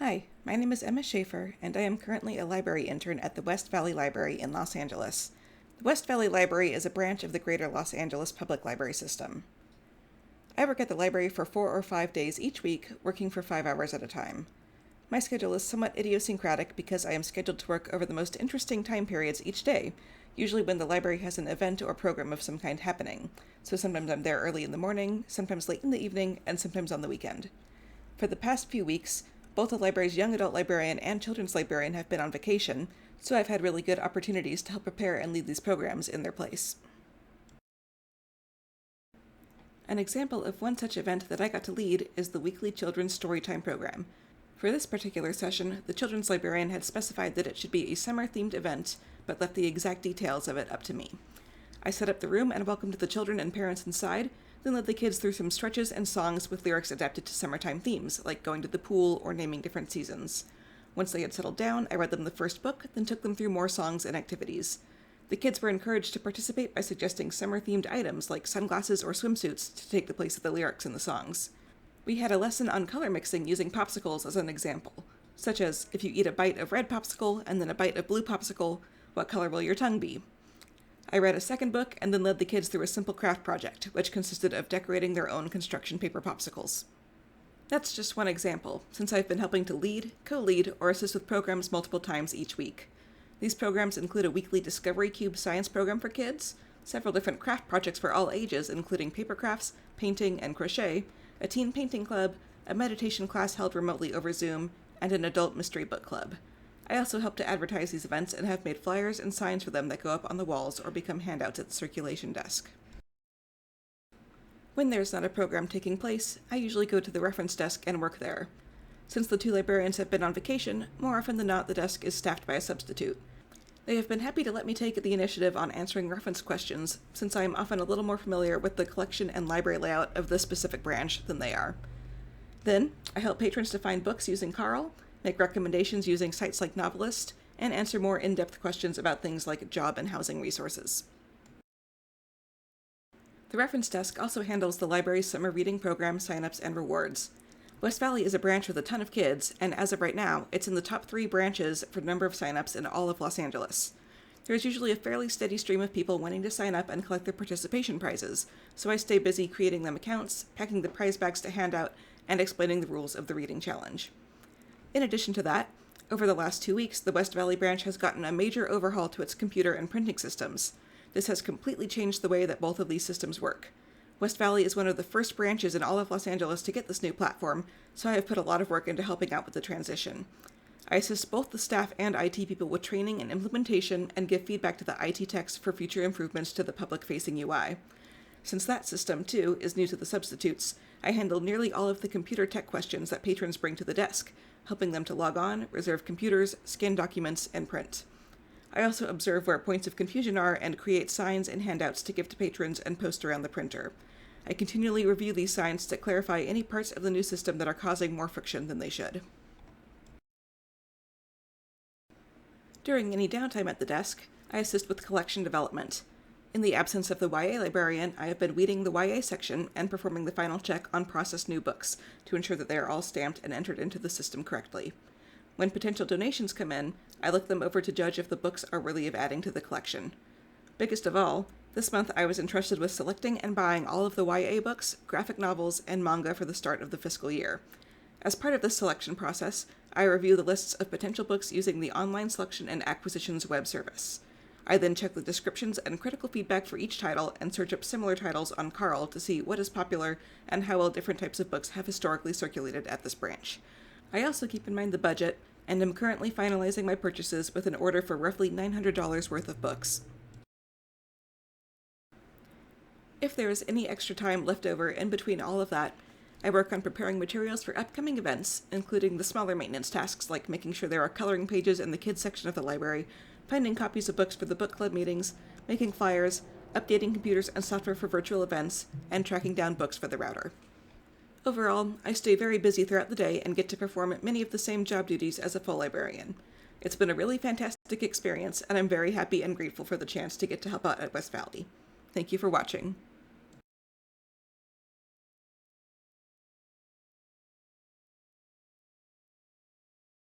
Hi, my name is Emma Schaefer, and I am currently a library intern at the West Valley Library in Los Angeles. The West Valley Library is a branch of the Greater Los Angeles Public Library System. I work at the library for 4 or 5 days each week, working for 5 hours at a time. My schedule is somewhat idiosyncratic because I am scheduled to work over the most interesting time periods each day, usually when the library has an event or program of some kind happening. So sometimes I'm there early in the morning, sometimes late in the evening, and sometimes on the weekend. For the past few weeks, both the library's young adult librarian and children's librarian have been on vacation, so I've had really good opportunities to help prepare and lead these programs in their place. An example of one such event that I got to lead is the weekly children's storytime program. For this particular session, the children's librarian had specified that it should be a summer-themed event, but left the exact details of it up to me. I set up the room and welcomed the children and parents inside, then led the kids through some stretches and songs with lyrics adapted to summertime themes, like going to the pool or naming different seasons. Once they had settled down, I read them the first book, then took them through more songs and activities. The kids were encouraged to participate by suggesting summer-themed items like sunglasses or swimsuits to take the place of the lyrics in the songs. We had a lesson on color mixing using popsicles as an example, such as, if you eat a bite of red popsicle and then a bite of blue popsicle, what color will your tongue be? I read a second book and then led the kids through a simple craft project, which consisted of decorating their own construction paper popsicles. That's just one example, since I've been helping to lead, co-lead, or assist with programs multiple times each week. These programs include a weekly Discovery Cube science program for kids, several different craft projects for all ages, including paper crafts, painting, and crochet, a teen painting club, a meditation class held remotely over Zoom, and an adult mystery book club. I also help to advertise these events and have made flyers and signs for them that go up on the walls or become handouts at the circulation desk. When there's not a program taking place, I usually go to the reference desk and work there. Since the two librarians have been on vacation, more often than not the desk is staffed by a substitute. They have been happy to let me take the initiative on answering reference questions, since I am often a little more familiar with the collection and library layout of this specific branch than they are. Then, I help patrons to find books using Carl, make recommendations using sites like Novelist, and answer more in-depth questions about things like job and housing resources. The reference desk also handles the library's summer reading program signups and rewards. West Valley is a branch with a ton of kids, and as of right now, it's in the top 3 branches for number of signups in all of Los Angeles. There's usually a fairly steady stream of people wanting to sign up and collect their participation prizes, so I stay busy creating them accounts, packing the prize bags to hand out, and explaining the rules of the reading challenge. In addition to that, over the last 2 weeks, the West Valley branch has gotten a major overhaul to its computer and printing systems. This has completely changed the way that both of these systems work. West Valley is one of the first branches in all of Los Angeles to get this new platform, so I have put a lot of work into helping out with the transition. I assist both the staff and IT people with training and implementation and give feedback to the IT techs for future improvements to the public-facing UI. Since that system, too, is new to the substitutes, I handle nearly all of the computer tech questions that patrons bring to the desk, helping them to log on, reserve computers, scan documents, and print. I also observe where points of confusion are and create signs and handouts to give to patrons and post around the printer. I continually review these signs to clarify any parts of the new system that are causing more friction than they should. During any downtime at the desk, I assist with collection development. In the absence of the YA librarian, I have been weeding the YA section and performing the final check on processed new books to ensure that they are all stamped and entered into the system correctly. When potential donations come in, I look them over to judge if the books are worthy of adding to the collection. Biggest of all, this month I was entrusted with selecting and buying all of the YA books, graphic novels, and manga for the start of the fiscal year. As part of this selection process, I review the lists of potential books using the online selection and acquisitions web service. I then check the descriptions and critical feedback for each title and search up similar titles on Carl to see what is popular and how well different types of books have historically circulated at this branch. I also keep in mind the budget and am currently finalizing my purchases with an order for roughly $900 worth of books. If there is any extra time left over in between all of that, I work on preparing materials for upcoming events, including the smaller maintenance tasks like making sure there are coloring pages in the kids section of the library, finding copies of books for the book club meetings, making flyers, updating computers and software for virtual events, and tracking down books for the router. Overall, I stay very busy throughout the day and get to perform many of the same job duties as a full librarian. It's been a really fantastic experience, and I'm very happy and grateful for the chance to get to help out at West Valley. Thank you for watching.